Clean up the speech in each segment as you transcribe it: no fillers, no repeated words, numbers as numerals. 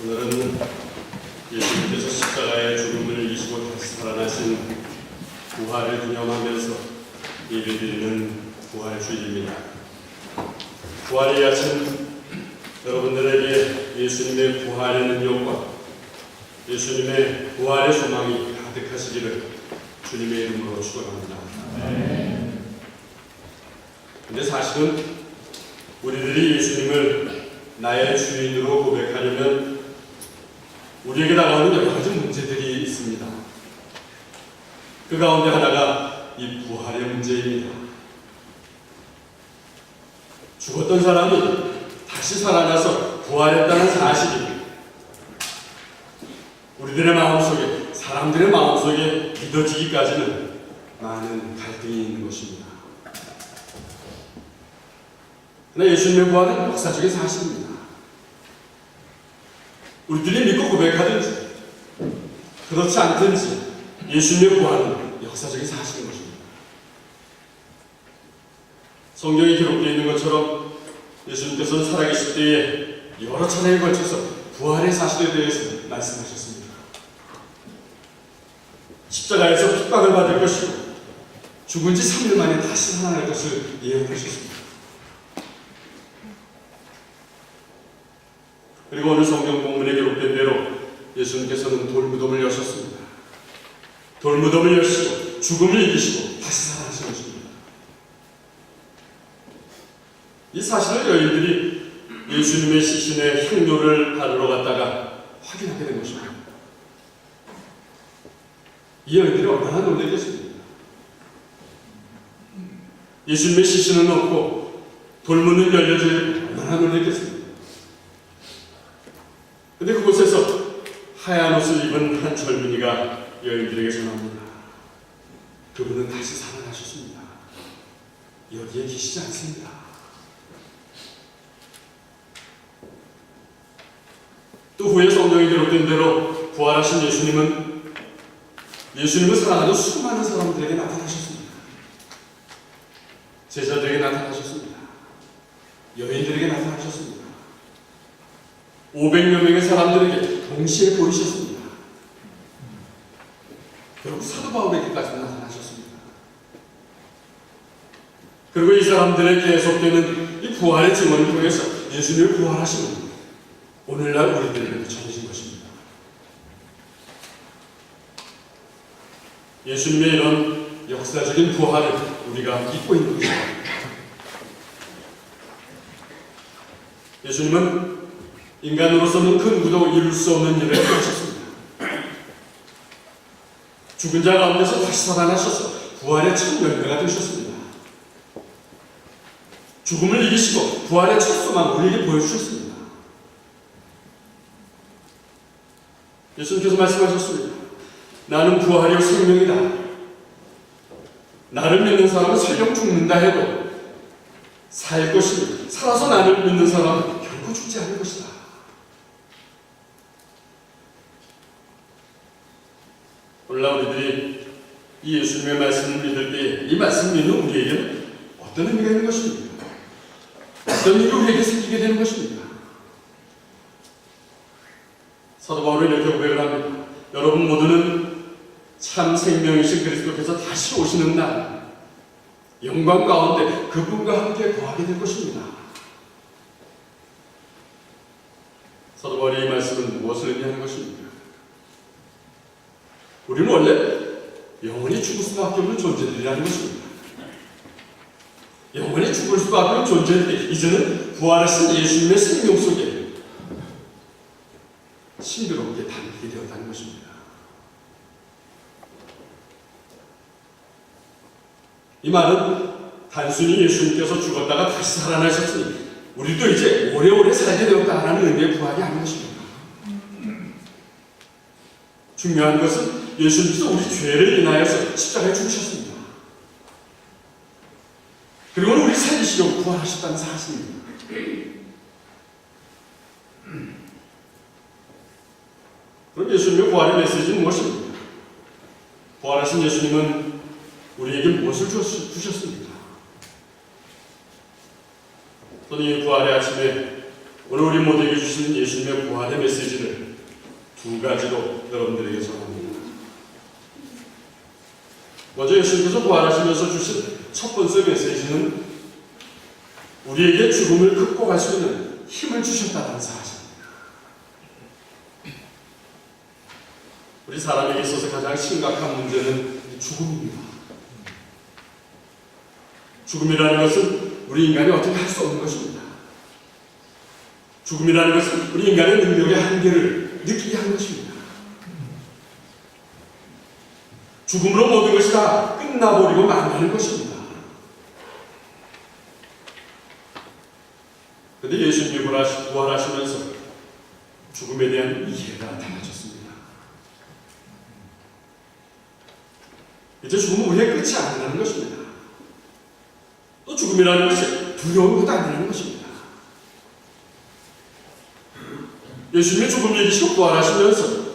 오늘은 예수님께서 십자가의 죽음을 이기시고 다시 살아나신 부활을 기념하면서 예배드리는 부활 주일입니다. 부활의 아침, 여러분들에게 예수님의 부활의 능력과 예수님의 부활의 소망이 가득하시기를 주님의 이름으로 축원합니다. 근데 사실은 우리들이 예수님을 나의 주인으로 고백하려면 우리에게 다가오는 여러 가지 문제들이 있습니다. 그 가운데 하나가 이 부활의 문제입니다. 죽었던 사람이 다시 살아나서 부활했다는 사실이 우리들의 마음속에, 사람들의 마음속에 믿어지기까지는 많은 갈등이 있는 것입니다. 그러나 예수님의 부활은 역사적인 사실입니다. 우리들이 믿고 고백하든지 그렇지 않든지 예수님의 부활은 역사적인 사실인 것입니다. 성경에 기록되어 있는 것처럼 예수님께서는 살아계실 때에 여러 차례에 걸쳐서 부활의 사실에 대해서 말씀하셨습니다. 십자가에서 핍박을 받을 것이고 죽은 지 3일 만에 다시 살아날 것을 예언하셨습니다. 그리고 오늘 성경 본문에 기록된 대로 예수님께서는 돌무덤을 여셨습니다. 돌무덤을 여시고 죽음을 이기시고 다시 살아나신 것입니다. 이 사실을 여인들이 예수님의 시신의 향료를 바르러 갔다가 확인하게 된 것입니다. 이 여인들이 얼마나 놀랐겠습니까? 예수님의 시신은 없고 돌문은 열려져 있고 얼마나 놀랐겠습니까? 근데 그곳에서 하얀 옷을 입은 한 젊은이가 여인들에게 전합니다. 그분은 다시 살아나셨습니다. 여기에 계시지 않습니다. 또 후에 성경에 기록된 대로 부활하신 예수님은 사랑하는 수많은 사람들에게 나타나셨습니다. 제자들에게 나타나셨습니다. 여인들에게 나타나셨습니다. 500여 명의 사람들에게 동시에 보이셨습니다. 결국 사도 바울에게까지 나타나셨습니다. 그리고 이 사람들의 계속되는 이 부활의 증언을 통해서 예수님을 부활하시는 오늘날 우리들에게 전해진 것입니다. 예수님의 이런 역사적인 부활을 우리가 믿고 있는 것입니다. 예수님은 인간으로서는 그 누구도 이룰 수 없는 일을 하셨습니다. 죽은 자 가운데서 다시 살아나셔서 부활의 첫 열매가 되셨습니다. 죽음을 이기시고 부활의 첫 소망을 우리에게 보여주셨습니다. 예수님께서 말씀하셨습니다. 나는 부활이요 생명이다. 나를 믿는 사람은 설령 죽는다 해도 살 것이니 살아서 나를 믿는 사람은 결코 죽지 않을 것이다. 오늘날 우리들이 이 예수님의 말씀을 믿을 때 이 말씀을 믿는 우리에게는 어떤 의미가 있는 것입니까? 어떤 일이 우리에게 생기게 되는 것입니까? 사도 바울은 이렇게 고백을 합니다. 여러분 모두는 참 생명이신 그리스도께서 다시 오시는 날 영광 가운데 그분과 함께 거하게 될 것입니다. 사도 바울의 이 말씀은 무엇을 의미하는 것입니까? 우리는 원래 영원히 죽을 수밖에 없는 존재들이라는 것입니다. 영원히 죽을 수밖에 없는 존재들이 이제는 부활하신 예수님의 생명 속에 싱그럽게 담기게 되었다는 것입니다. 이 말은 단순히 예수님께서 죽었다가 다시 살아나셨으니 우리도 이제 오래오래 살게 되었다는 의미의 부활이 아닌 것입니다. 중요한 것은 예수님께서 우리 죄를 인하여서 십자가에 죽으셨습니다. 그리고 우리 살리시려고 부활하셨다는 사실입니다. 그럼 예수님의 부활의 메시지는 무엇입니까? 부활하신 예수님은 우리에게 무엇을 주셨습니까? 저는 이 부활의 아침에 오늘 우리 모두에게 주시는 예수님의 부활의 메시지를 두 가지로 여러분들에게 전합니다. 먼저 예수님께서 부활하시면서 주신 첫 번째 메시지는 우리에게 죽음을 극복할 수 있는 힘을 주셨다는 사실입니다. 우리 사람에게 있어서 가장 심각한 문제는 죽음입니다. 죽음이라는 것은 우리 인간이 어떻게 할 수 없는 것입니다. 죽음이라는 것은 우리 인간의 능력의 한계를 느끼게 하는 것입니다. 죽음으로 모든 것이 다 끝나버리고 만나는 것입니다. 그런데 예수님이 부활하시면서 죽음에 대한 이해가 달라졌습니다. 이제 죽음은 우리의 끝이 아니라는 것입니다. 또 죽음이라는 것이 두려운 것도 아니라는 것입니다. 예수님이 죽음을 이기시고 부활하시면서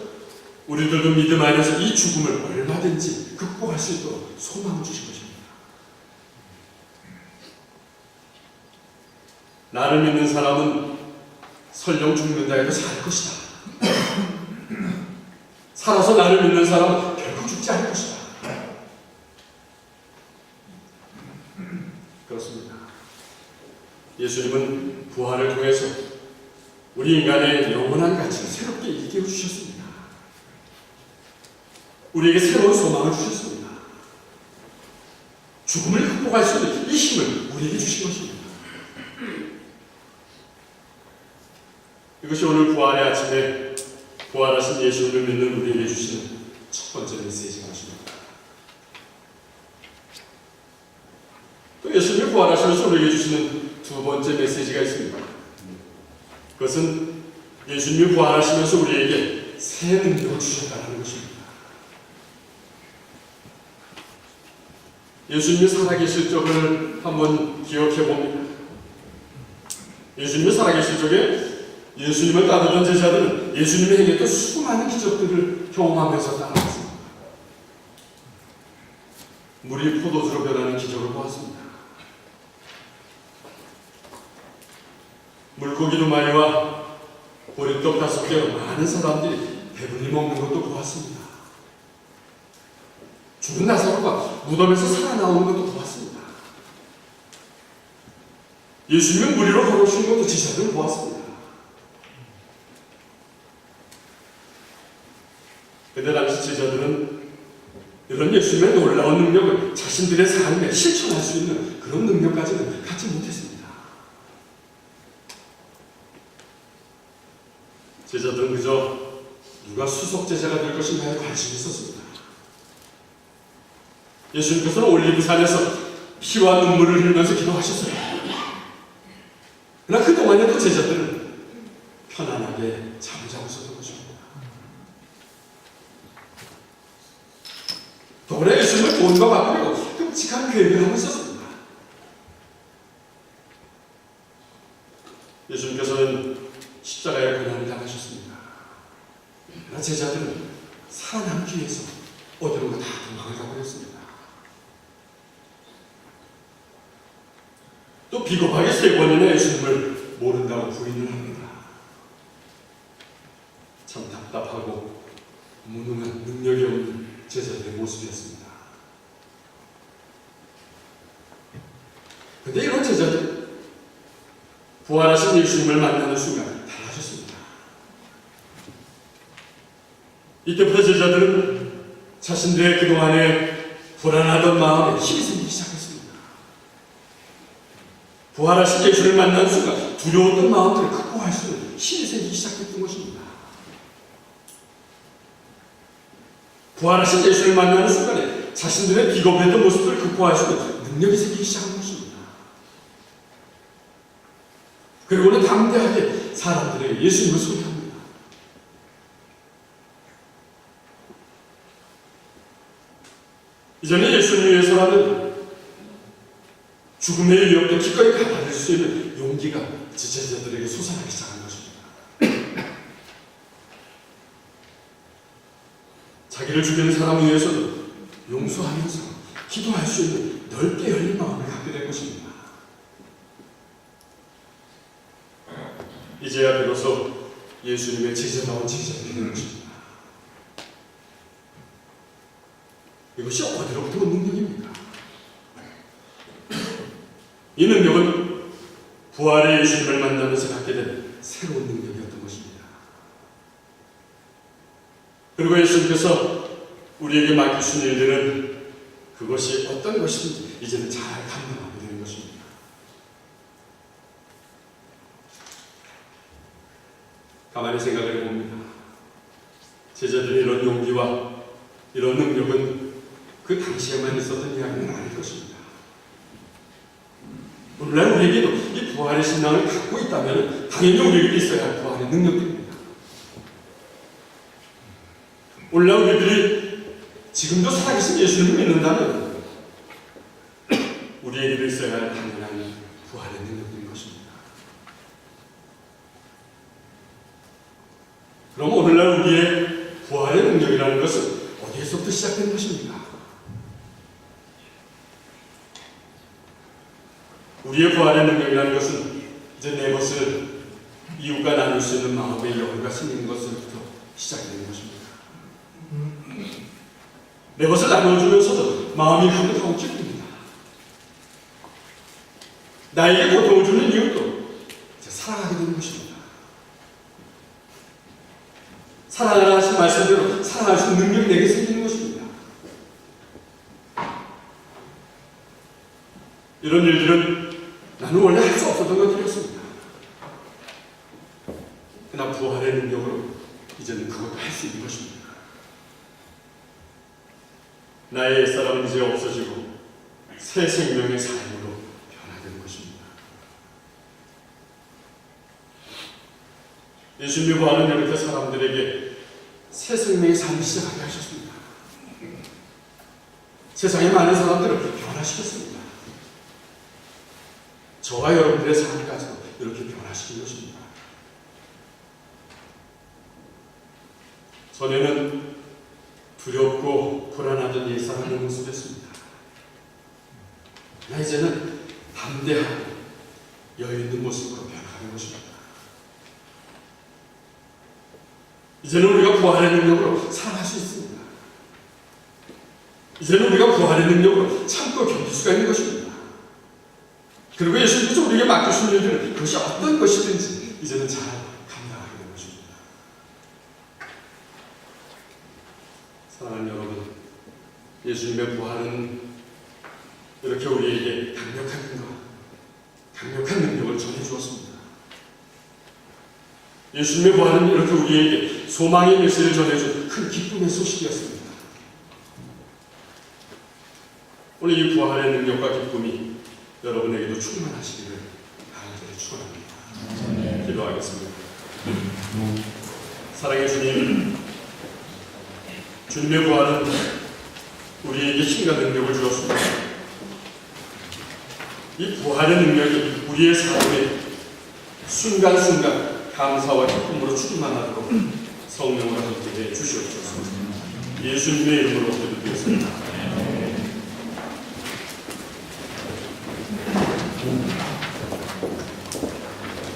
우리들도 믿음 안에서 이 죽음을 얼마든지 극복할 수 있도록 소망을 주신 것입니다. 나를 믿는 사람은 설령 죽는다 해도 살 것이다. 살아서 나를 믿는 사람은 결국 죽지 않을 것이다. 그렇습니다. 예수님은 부활을 통해서 우리 인간의 영원한 가치를 새롭게 일깨워 주셨습니다. 우리에게 새로운 소망을 주셨습니다. 죽음을 극복할 수 있는 이 힘을 우리에게 주신 것입니다. 이것이 오늘 부활의 아침에 부활하신 예수님을 믿는 우리에게 주시는 첫 번째 메시지인 것입니다. 또 예수님이 부활하시면서 우리에게 주시는 두 번째 메시지가 있습니다. 그것은 예수님이 부활하시면서 우리에게 새 능력을 주셨다는 것입니다. 예수님이 살아계실 적을 한번 기억해 봅니다. 예수님이 살아계실 적에 예수님을 따르던 제자들은 예수님이 행했던 수많은 기적들을 경험하면서 따라갔습니다. 물이 포도주로 변하는 기적을 보았습니다. 물고기 2마리와 보리떡 5개로 많은 사람들이 배불리 먹는 것도 보았습니다. 죽은 나사로가 무덤에서 살아나오는 것도 보았습니다. 예수님은 물 위로 걸어오신 것도 제자들을 보았습니다. 그때 당시 제자들은 이런 예수님의 놀라운 능력을 자신들의 삶에 실천할 수 있는 그런 능력까지는 갖지 못했습니다. 제자들은 그저 누가 수석 제자가 될 것인가에 관심이 있었습니다. 예수님께서는 올리브산에서 피와 눈물을 흘리면서 기도하셨어요. 그러나 그동안에도 제자들은 편안하게 잠자고 있었던 것입니다. 더불어 예수님을 돈과 바꾸려고 끔찍한 계획을 하고 있었습니다. 예수님께서는 십자가의 고난을 당하셨습니다. 그러나 제자들은 살아남기 위해서 어디론가 다 도망을 가버렸습니다. 또 비겁하게 3번이나 예수님을 모른다고 부인을 합니다. 참 답답하고 무능한 능력이 없는 제자들의 모습이었습니다. 그런데 이런 제자들 부활하신 예수님을 만나는 순간 달라졌습니다. 이때부터 제자들은 자신들의 그동안에 불안하던 마음에 힘이 생기기 시작했습니다. 부활하신 예수를 만나는 순간 두려웠던 마음들을 극복할 수 있는 힘이 생기기 시작했던 것입니다. 부활하신 예수를 만나는 순간에 자신들의 비겁했던 모습을 극복할 수 있는 능력이 생기기 시작한 것입니다. 그리고는 담대하게 사람들에게 예수님을 소개합니다. 이전에 예수님을 위해서라면 죽음의 위협도 기꺼이 받아들일 수 있는 용기가 제자들에게 솟아나기 시작한 것입니다. 자기를 죽이는 사람을 위해서도 용서하면서 기도할 수 있는 넓게 열린 마음을 갖게 될 것입니다. 이제야 비로소 예수님의 제자다운 제자들이 되는 것입니다. 이것이 어디로부터 온 능력입니까? 이 능력은 부활의 예수님을 만나면서 갖게 된 새로운 능력이었던 것입니다. 그리고 예수님께서 우리에게 맡기신 일들은 그것이 어떤 것인지 이제는 잘 감당하게 되는 것입니다. 가만히 생각을 해봅니다. 제자들의 이런 용기와 이런 능력은 그 당시에만 있었던 이야기는 아닐 것입니다. 오늘날 우리에게도 이 부활의 신앙을 갖고 있다면 당연히 우리에게 있어야 할 부활의 능력들입니다. 오늘날 우리들이 지금도 살아계신 예수님을 믿는다면 우리에게도 있어야 할 당연한 부활의 능력들인 것입니다. 그럼 오늘날 우리의 부활의 능력이라는 것은 어디에서부터 시작된 것입니까? 우리의 부활의 능력이라는 것은 이제 내 것을 이웃과 나눌 수 있는 마음의 여유가 생기는 것부터 시작되는 것입니다. 내 것을 나눠주면서도 마음이 가득하고 기쁩니다. 나에게 고통을 주는 이웃도 이제 살아가게 되는 것입니다. 사랑하라 하신 말씀대로 사랑할 수 있는 능력이 내게 생기는 것입니다. 이런 일들은 나는 원래 할 수 없었던 것들이었습니다. 그러나 부활의 능력으로 이제는 그것도 할 수 있는 것입니다. 나의 옛사람은 이제 없어지고 새 생명의 삶으로 변화되는 것입니다. 예수님의 부활은 이렇게 사람들에게 새 생명의 삶을 시작하게 하셨습니다. 세상의 많은 사람들을 변화시켰습니다. 저와 여러분들의 삶까지도 이렇게 변화시킨 것입니다. 전에는 두렵고 불안하던 옛사람의 모습이었습니다. 그러나 이제는 담대하고 여유있는 모습으로 변화하는 것입니다. 이제는 우리가 부활의 능력으로 살아갈 수 있습니다. 이제는 우리가 부활의 능력으로 참고 견딜 수가 있는 것입니다. 그리고 예수님께서 우리에게 맡겨주신 일들은 그것이 어떤 것이든지 이제는 잘 감당하게 되는 것입니다. 사랑하는 여러분, 예수님의 부활은 이렇게 우리에게 강력한 능력을 전해주었습니다. 예수님의 부활은 이렇게 우리에게 소망의 메시지를 전해준 큰 기쁨의 소식이었습니다. 오늘 이 부활의 능력과 기쁨이 여러분에게도 충만하시기를 간절히 축원합니다. 기도하겠습니다. 사랑의 주님, 주님의 부활은 우리에게 힘과 능력을 주었습니다. 이 부활의 능력이 우리의 삶에 순간순간 감사와 기쁨으로 충만하도록 성령으로 함께해 주시옵소서. 예수님의 이름으로 기도드리겠습니다.